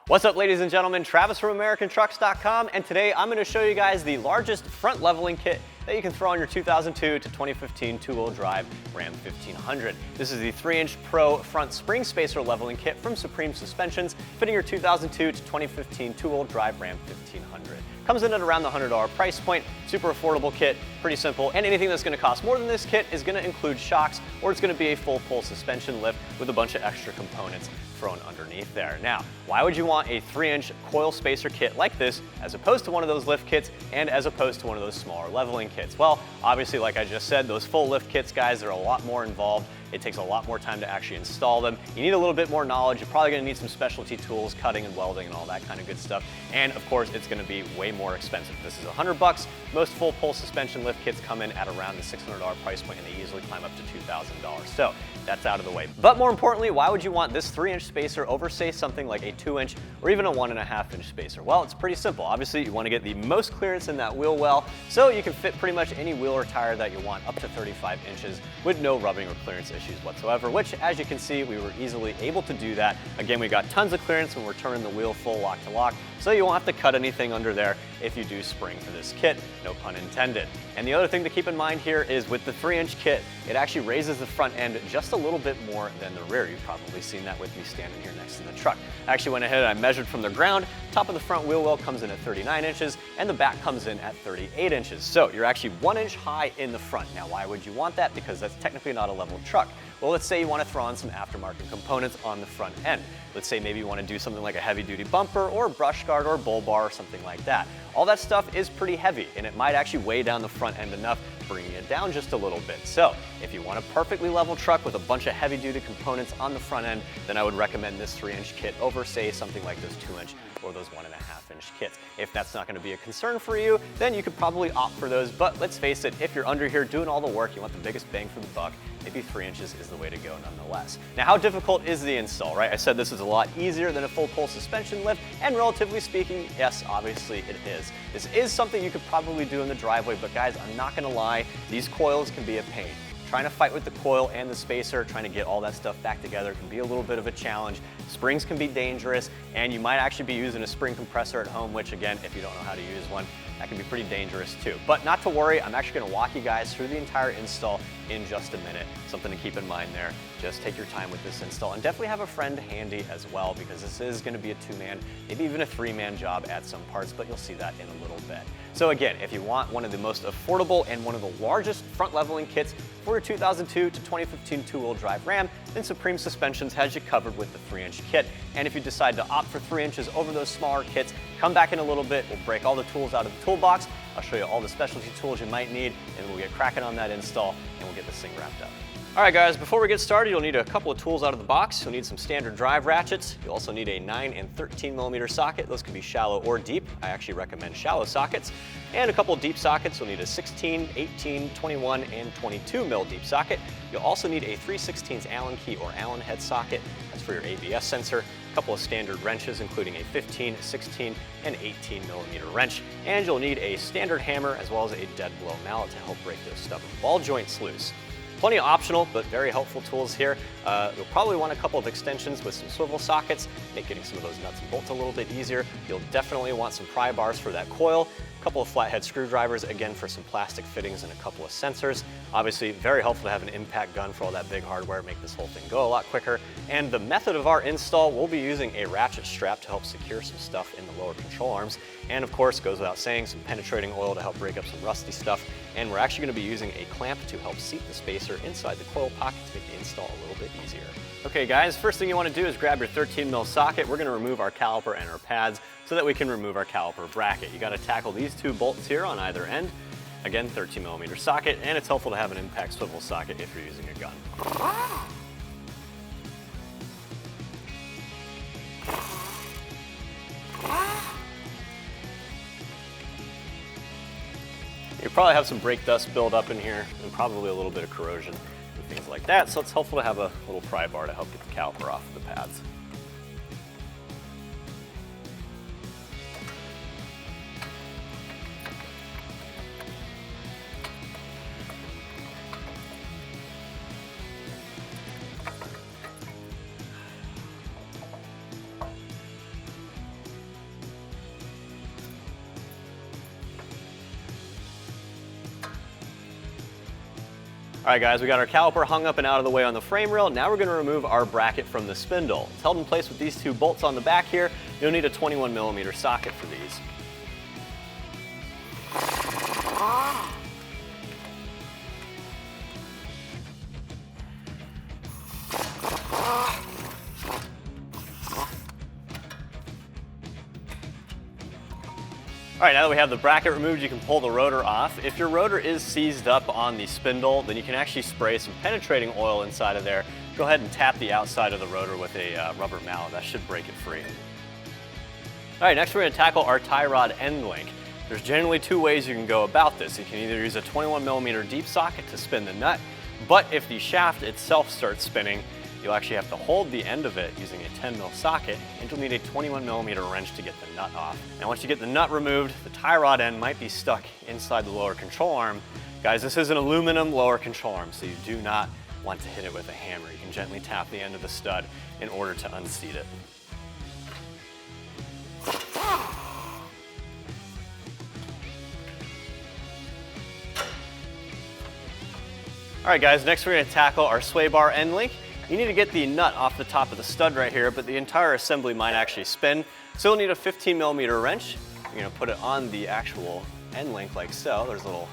What's up, ladies and gentlemen? Travis from AmericanTrucks.com, and today I'm going to show you guys the largest front leveling kit that you can throw on your 2002 to 2015 two-wheel drive Ram 1500. This is the 3-inch Pro front spring spacer leveling kit from Supreme Suspensions, fitting your 2002 to 2015 two-wheel drive Ram 1500. Comes in at around the $100 price point, super affordable kit, pretty simple, and anything that's going to cost more than this kit is going to include shocks, or it's going to be a full pull suspension lift with a bunch of extra components thrown underneath there. Now, why would you want a 3-inch coil spacer kit like this as opposed to one of those lift kits and as opposed to one of those smaller leveling kits? Well, obviously, like I just said, those full lift kits, guys, they're a lot more involved. It takes a lot more time to actually install them. You need a little bit more knowledge. You're probably gonna need some specialty tools, cutting and welding and all that kind of good stuff. And of course, it's gonna be way more expensive. This is $100. Most full pull suspension lift kits come in at around the $600 price point, and they easily climb up to $2,000. So that's out of the way. But more importantly, why would you want this 3-inch spacer over, say, something like a 2-inch or even a 1.5-inch spacer? Well, it's pretty simple. Obviously, you wanna get the most clearance in that wheel well, so you can fit pretty much any wheel or tire that you want up to 35 inches with no rubbing or clearance issues whatsoever, which, as you can see, we were easily able to do that. Again, we got tons of clearance when we're turning the wheel full lock to lock, so you won't have to cut anything under there if you do spring for this kit, no pun intended. And the other thing to keep in mind here is with the 3-inch kit, it actually raises the front end just a little bit more than the rear. You've probably seen that with me standing here next to the truck. I actually went ahead and I measured from the ground. Top of the front wheel well comes in at 39 inches and the back comes in at 38 inches. So you're actually 1 inch high in the front. Now, why would you want that? Because that's technically not a level truck. Well, let's say you want to throw on some aftermarket components on the front end. Let's say maybe you want to do something like a heavy-duty bumper or brush guard or bull bar or something like that. All that stuff is pretty heavy, and it might actually weigh down the front end enough, bringing it down just a little bit. So if you want a perfectly level truck with a bunch of heavy-duty components on the front end, then I would recommend this 3-inch kit over, say, something like those 2-inch or those 1.5-inch kits. If that's not going to be a concern for you, then you could probably opt for those. But let's face it, if you're under here doing all the work, you want the biggest bang for the buck, maybe 3 inches is the way to go nonetheless. Now, how difficult is the install, right? I said this is a lot easier than a full pull suspension lift, and relatively speaking, yes, obviously it is. This is something you could probably do in the driveway, but guys, I'm not gonna lie, these coils can be a pain. Trying to fight with the coil and the spacer, trying to get all that stuff back together can be a little bit of a challenge. Springs can be dangerous, and you might actually be using a spring compressor at home, which again, if you don't know how to use one, that can be pretty dangerous too. But not to worry, I'm actually gonna walk you guys through the entire install in just a minute. Something to keep in mind there. Just take your time with this install, and definitely have a friend handy as well, because this is gonna be a 2-man, maybe even a 3-man job at some parts, but you'll see that in a little bit. So again, if you want one of the most affordable and one of the largest front leveling kits for your 2002 to 2015 two-wheel drive Ram, then Supreme Suspensions has you covered with the 3-inch kit. And if you decide to opt for 3 inches over those smaller kits, come back in a little bit, we'll break all the tools out of the toolbox, I'll show you all the specialty tools you might need, and we'll get cracking on that install, and we'll get this thing wrapped up. All right, guys, before we get started, you'll need a couple of tools out of the box. You'll need some standard drive ratchets. You'll also need a 9 and 13 millimeter socket. Those can be shallow or deep. I actually recommend shallow sockets. And a couple of deep sockets. You'll need a 16, 18, 21, and 22 mil deep socket. You'll also need a 3/16 Allen key or Allen head socket. That's for your ABS sensor. A couple of standard wrenches, including a 15, 16, and 18 millimeter wrench. And you'll need a standard hammer as well as a dead blow mallet to help break those stubborn ball joints loose. Plenty of optional, but very helpful tools here. You'll probably want a couple of extensions with some swivel sockets, make getting some of those nuts and bolts a little bit easier. You'll definitely want some pry bars for that coil, a couple of flathead screwdrivers, again for some plastic fittings and a couple of sensors. Obviously, very helpful to have an impact gun for all that big hardware, make this whole thing go a lot quicker. And the method of our install, we'll be using a ratchet strap to help secure some stuff in the lower control arms. And of course, goes without saying, some penetrating oil to help break up some rusty stuff. And we're actually gonna be using a clamp to help seat the spacer inside the coil pocket to make the install a little bit easier. Okay guys, first thing you wanna do is grab your 13 mil socket. We're gonna remove our caliper and our pads so that we can remove our caliper bracket. You gotta tackle these 2 bolts here on either end. Again, 13 millimeter socket, and it's helpful to have an impact swivel socket if you're using a gun. You probably have some brake dust build up in here and probably a little bit of corrosion and things like that, so it's helpful to have a little pry bar to help get the caliper off of the pads. All right guys, we got our caliper hung up and out of the way on the frame rail. Now we're gonna remove our bracket from the spindle. It's held in place with these two bolts on the back here. You'll need a 21mm socket for these. All right, now that we have the bracket removed, you can pull the rotor off. If your rotor is seized up on the spindle, then you can actually spray some penetrating oil inside of there. Go ahead and tap the outside of the rotor with a rubber mallet. That should break it free. All right, next we're gonna tackle our tie rod end link. There's generally two ways you can go about this. You can either use a 21mm deep socket to spin the nut, but if the shaft itself starts spinning, you'll actually have to hold the end of it using a 10mm socket, and you'll need a 21mm wrench to get the nut off. Now once you get the nut removed, the tie rod end might be stuck inside the lower control arm. Guys, this is an aluminum lower control arm, so you do not want to hit it with a hammer. You can gently tap the end of the stud in order to unseat it. All right guys, next we're gonna tackle our sway bar end link. You need to get the nut off the top of the stud right here, but the entire assembly might actually spin. So you'll need a 15mm wrench. You're gonna put it on the actual end link like so. There's little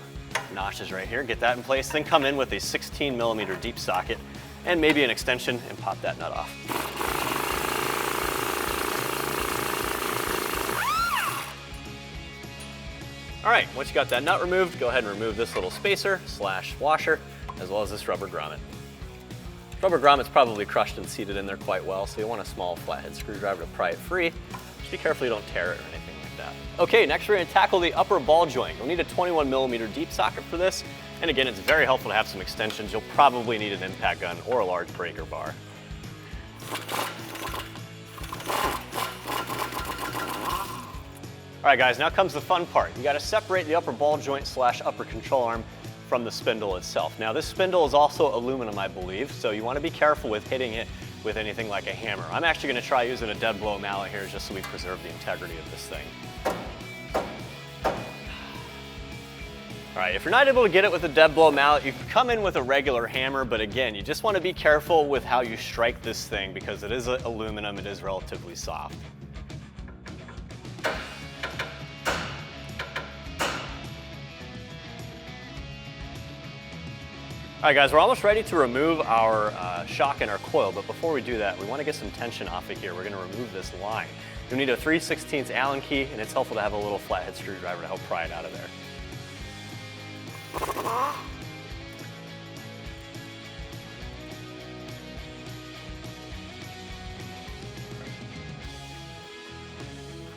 notches right here. Get that in place, then come in with a 16mm deep socket and maybe an extension and pop that nut off. All right, once you got that nut removed, go ahead and remove this little spacer / washer, as well as this rubber grommet. Rubber grommet's probably crushed and seated in there quite well, so you want a small flathead screwdriver to pry it free. Just be careful you don't tear it or anything like that. Okay, next we're gonna tackle the upper ball joint. You'll need a 21mm deep socket for this, and again, it's very helpful to have some extensions. You'll probably need an impact gun or a large breaker bar. All right guys, now comes the fun part. You gotta separate the upper ball joint / upper control arm from the spindle itself. Now this spindle is also aluminum, I believe, so you want to be careful with hitting it with anything like a hammer. I'm actually going to try using a dead blow mallet here just so we preserve the integrity of this thing. All right, if you're not able to get it with a dead blow mallet, you can come in with a regular hammer, but again, you just want to be careful with how you strike this thing because it is aluminum, it is relatively soft. All right guys, we're almost ready to remove our shock and our coil, but before we do that, we want to get some tension off of here. We're going to remove this line. You'll need a 3/16 Allen key, and it's helpful to have a little flathead screwdriver to help pry it out of there.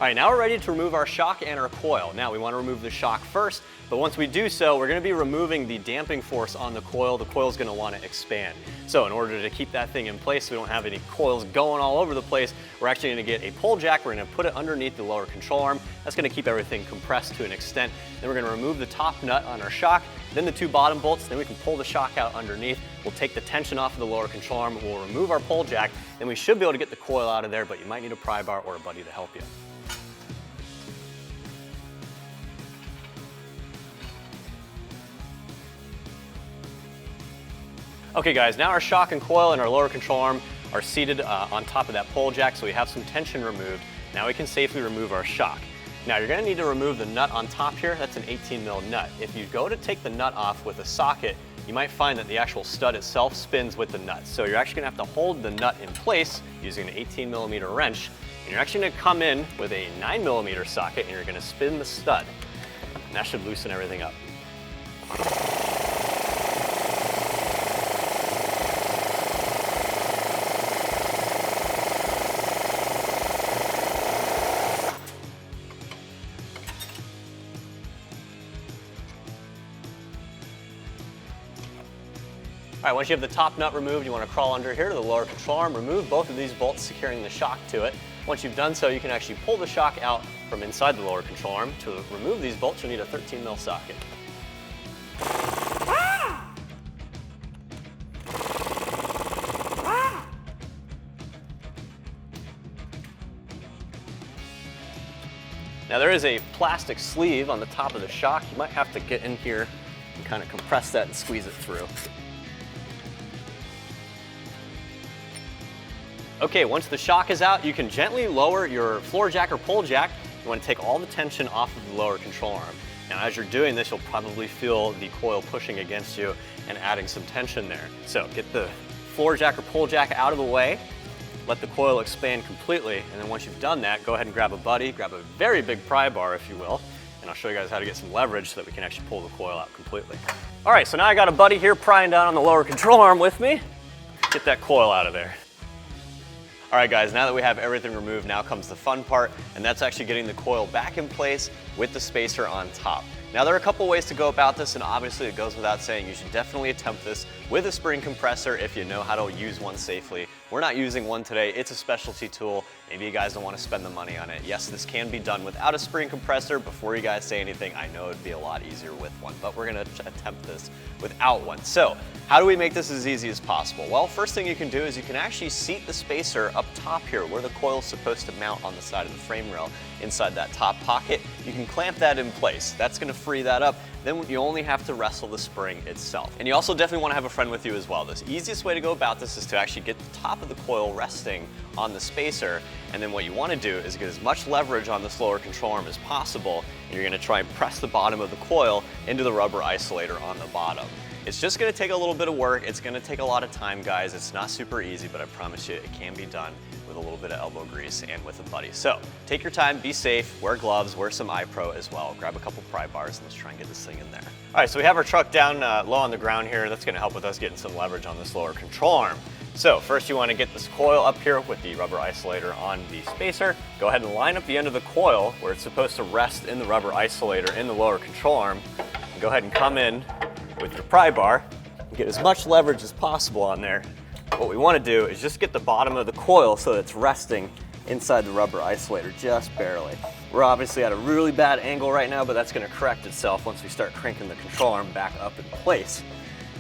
All right, now we're ready to remove our shock and our coil. Now we want to remove the shock first, but once we do so, we're going to be removing the damping force on the coil. The coil's going to want to expand. So in order to keep that thing in place so we don't have any coils going all over the place, we're actually going to get a pull jack. We're going to put it underneath the lower control arm. That's going to keep everything compressed to an extent. Then we're going to remove the top nut on our shock, then the two bottom bolts, then we can pull the shock out underneath. We'll take the tension off of the lower control arm, we'll remove our pull jack, then we should be able to get the coil out of there, but you might need a pry bar or a buddy to help you. Okay guys, now our shock and coil and our lower control arm are seated on top of that pull jack, so we have some tension removed. Now we can safely remove our shock. Now you're going to need to remove the nut on top here. That's an 18mm nut. If you go to take the nut off with a socket, you might find that the actual stud itself spins with the nut. So you're actually going to have to hold the nut in place using an 18mm wrench. And you're actually going to come in with a 9mm socket and you're going to spin the stud. And that should loosen everything up. All right, once you have the top nut removed, you want to crawl under here to the lower control arm, remove both of these bolts securing the shock to it. Once you've done so, you can actually pull the shock out from inside the lower control arm. To remove these bolts, you'll need a 13mm socket. Now there is a plastic sleeve on the top of the shock. You might have to get in here and kind of compress that and squeeze it through. Okay, once the shock is out, you can gently lower your floor jack or pole jack. You want to take all the tension off of the lower control arm. Now, as you're doing this, you'll probably feel the coil pushing against you and adding some tension there. So get the floor jack or pole jack out of the way, let the coil expand completely, and then once you've done that, go ahead and grab a buddy, grab a very big pry bar if you will, and I'll show you guys how to get some leverage so that we can actually pull the coil out completely. All right, so now I got a buddy here prying down on the lower control arm with me. Get that coil out of there. All right guys, now that we have everything removed, now comes the fun part, and that's actually getting the coil back in place with the spacer on top. Now there are a couple ways to go about this, and obviously it goes without saying you should definitely attempt this with a spring compressor if you know how to use one safely. We're not using one today, it's a specialty tool. Maybe you guys don't want to spend the money on it. Yes, this can be done without a spring compressor. Before you guys say anything, I know it'd be a lot easier with one, but we're gonna attempt this without one. So, how do we make this as easy as possible? Well, first thing you can do is you can actually seat the spacer up top here where the coil's supposed to mount on the side of the frame rail inside that top pocket. You can clamp that in place. That's gonna free that up. Then you only have to wrestle the spring itself. And you also definitely wanna have a friend with you as well. The easiest way to go about this is to actually get the top of the coil resting on the spacer, and then what you wanna do is get as much leverage on this lower control arm as possible, and you're gonna try and press the bottom of the coil into the rubber isolator on the bottom. It's just gonna take a little bit of work. It's gonna take a lot of time, guys. It's not super easy, but I promise you it can be done with a little bit of elbow grease and with a buddy. So take your time, be safe, wear gloves, wear some iPro as well. Grab a couple pry bars and let's try and get this thing in there. All right, so we have our truck down low on the ground here. That's gonna help with us getting some leverage on this lower control arm. So first you wanna get this coil up here with the rubber isolator on the spacer. Go ahead and line up the end of the coil where it's supposed to rest in the rubber isolator in the lower control arm. And go ahead and come in with your pry bar and get as much leverage as possible on there. What we want to do is just get the bottom of the coil so that it's resting inside the rubber isolator just barely. We're obviously at a really bad angle right now, but that's going to correct itself once we start cranking the control arm back up in place.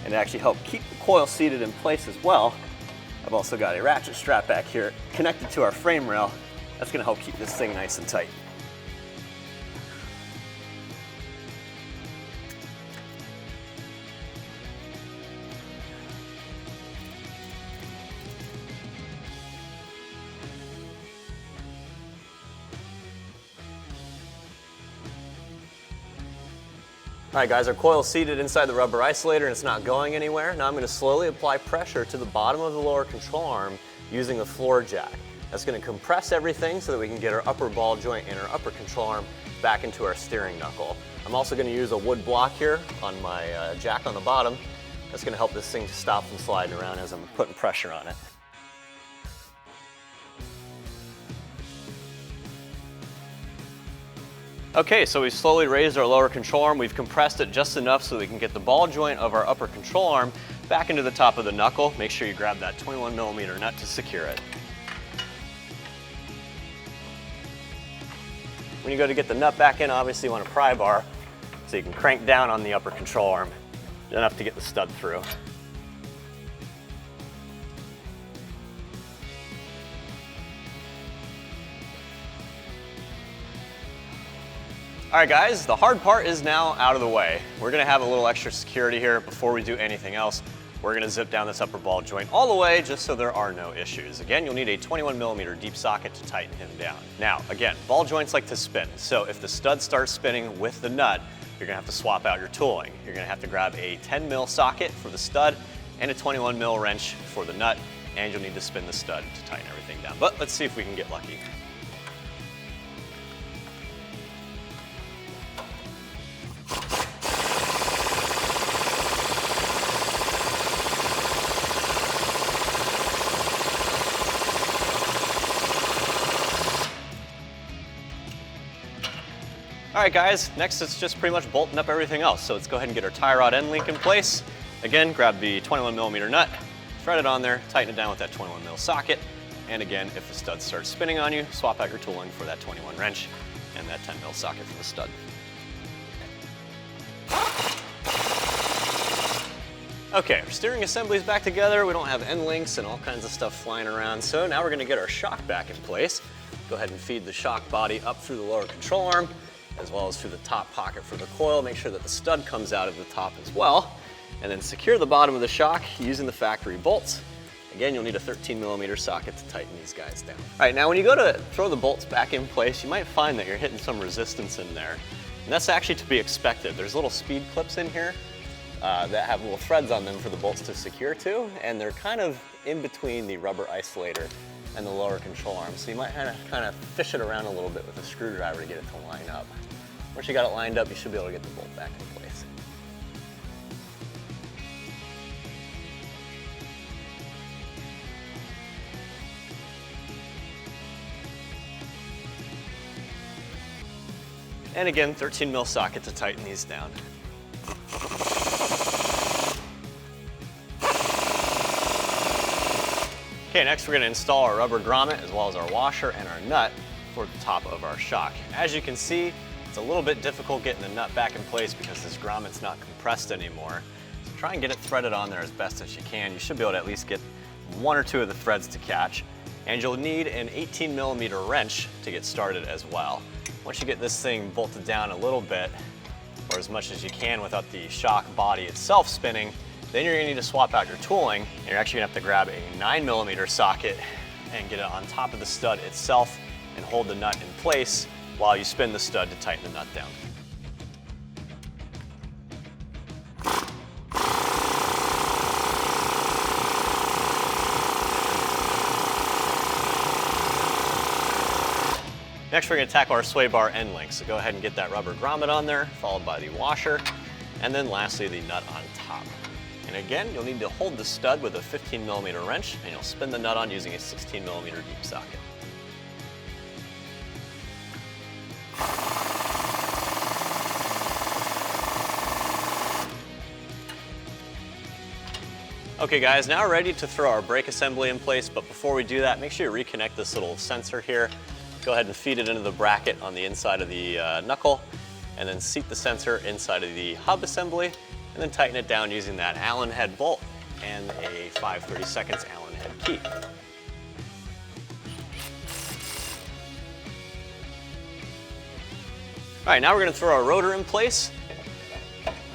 And to actually help keep the coil seated in place as well, I've also got a ratchet strap back here connected to our frame rail. That's going to help keep this thing nice and tight. All right guys, our coil's seated inside the rubber isolator and it's not going anywhere. Now I'm going to slowly apply pressure to the bottom of the lower control arm using a floor jack. That's going to compress everything so that we can get our upper ball joint and our upper control arm back into our steering knuckle. I'm also going to use a wood block here on my jack on the bottom. That's going to help this thing stop from sliding around as I'm putting pressure on it. Okay, so we've slowly raised our lower control arm. We've compressed it just enough so we can get the ball joint of our upper control arm back into the top of the knuckle. Make sure you grab that 21mm nut to secure it. When you go to get the nut back in, obviously you want a pry bar so you can crank down on the upper control arm enough to get the stud through. All right guys, the hard part is now out of the way. We're gonna have a little extra security here before we do anything else. We're gonna zip down this upper ball joint all the way just so there are no issues. Again, you'll need a 21mm deep socket to tighten him down. Now, again, ball joints like to spin. So if the stud starts spinning with the nut, you're gonna have to swap out your tooling. You're gonna have to grab a 10mm socket for the stud and a 21mm wrench for the nut, and you'll need to spin the stud to tighten everything down. But let's see if we can get lucky. All right guys, next it's just pretty much bolting up everything else. So let's go ahead and get our tie rod end link in place. Again, grab the 21mm nut, thread it on there, tighten it down with that 21mm socket. And again, if the stud starts spinning on you, swap out your tooling for that 21 wrench and that 10mm socket for the stud. Okay, our steering assembly is back together. We don't have end links and all kinds of stuff flying around. So now we're gonna get our shock back in place. Go ahead and feed the shock body up through the lower control arm, as well as through the top pocket for the coil. Make sure that the stud comes out of the top as well. And then secure the bottom of the shock using the factory bolts. Again, you'll need a 13mm socket to tighten these guys down. All right, now when you go to throw the bolts back in place, you might find that you're hitting some resistance in there. And that's actually to be expected. There's little speed clips in here that have little threads on them for the bolts to secure to, and they're kind of in between the rubber isolator and the lower control arm. So you might kind of fish it around a little bit with a screwdriver to get it to line up. Once you got it lined up, you should be able to get the bolt back in place. And again, 13mm socket to tighten these down. Okay, next we're going to install our rubber grommet as well as our washer and our nut for the top of our shock. As you can see, it's a little bit difficult getting the nut back in place because this grommet's not compressed anymore. So try and get it threaded on there as best as you can. You should be able to at least get one or two of the threads to catch. And you'll need an 18mm wrench to get started as well. Once you get this thing bolted down a little bit, or as much as you can without the shock body itself spinning, then you're going to need to swap out your tooling, and you're actually going to have to grab a 9mm socket and get it on top of the stud itself and hold the nut in place while you spin the stud to tighten the nut down. Next, we're going to tackle our sway bar end link. So go ahead and get that rubber grommet on there, followed by the washer, and then lastly the nut on top. And again, you'll need to hold the stud with a 15mm wrench, and you'll spin the nut on using a 16mm deep socket. Okay guys, now we're ready to throw our brake assembly in place, but before we do that, make sure you reconnect this little sensor here. Go ahead and feed it into the bracket on the inside of the knuckle, and then seat the sensor inside of the hub assembly, and then tighten it down using that Allen head bolt and a 5/32 Allen head key. All right, now we're going to throw our rotor in place.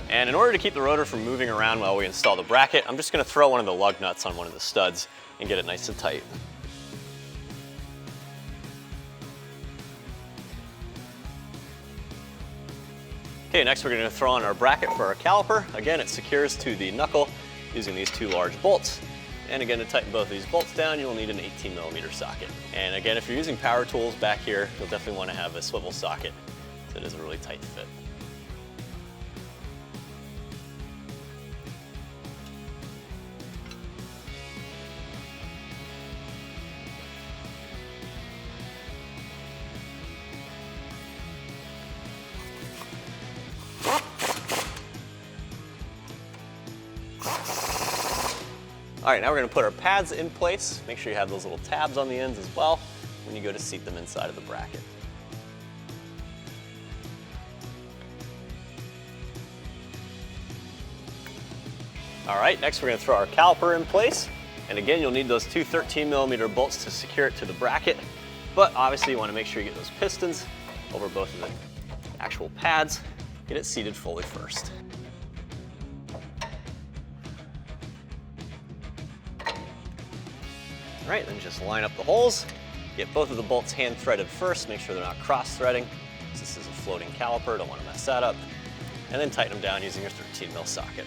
And in order to keep the rotor from moving around while we install the bracket, I'm just going to throw one of the lug nuts on one of the studs and get it nice and tight. Okay, next we're going to throw on our bracket for our caliper. Again, it secures to the knuckle using these two large bolts. And again, to tighten both of these bolts down, you'll need an 18mm socket. And again, if you're using power tools back here, you'll definitely want to have a swivel socket so it is a really tight fit. All right, now we're going to put our pads in place. Make sure you have those little tabs on the ends as well when you go to seat them inside of the bracket. All right, next we're going to throw our caliper in place. And again, you'll need those two 13mm bolts to secure it to the bracket. But obviously you want to make sure you get those pistons over both of the actual pads. Get it seated fully first. All right, then just line up the holes. Get both of the bolts hand threaded first. Make sure they're not cross threading. This is a floating caliper, don't want to mess that up. And then tighten them down using your 13mm socket.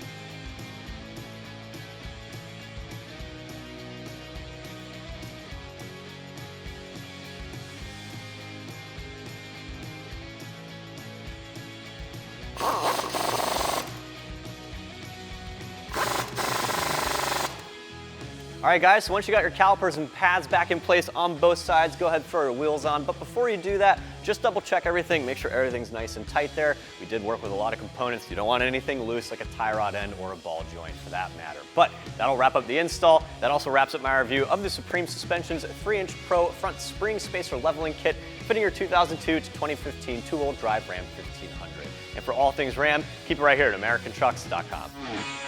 All right guys, so once you got your calipers and pads back in place on both sides, go ahead and throw your wheels on. But before you do that, just double check everything, make sure everything's nice and tight there. We did work with a lot of components. You don't want anything loose like a tie rod end or a ball joint for that matter. But that'll wrap up the install. That also wraps up my review of the Supreme Suspension's 3-inch Pro front spring spacer leveling kit fitting your 2002 to 2015 two-wheel drive Ram 1500. And for all things Ram, keep it right here at AmericanTrucks.com.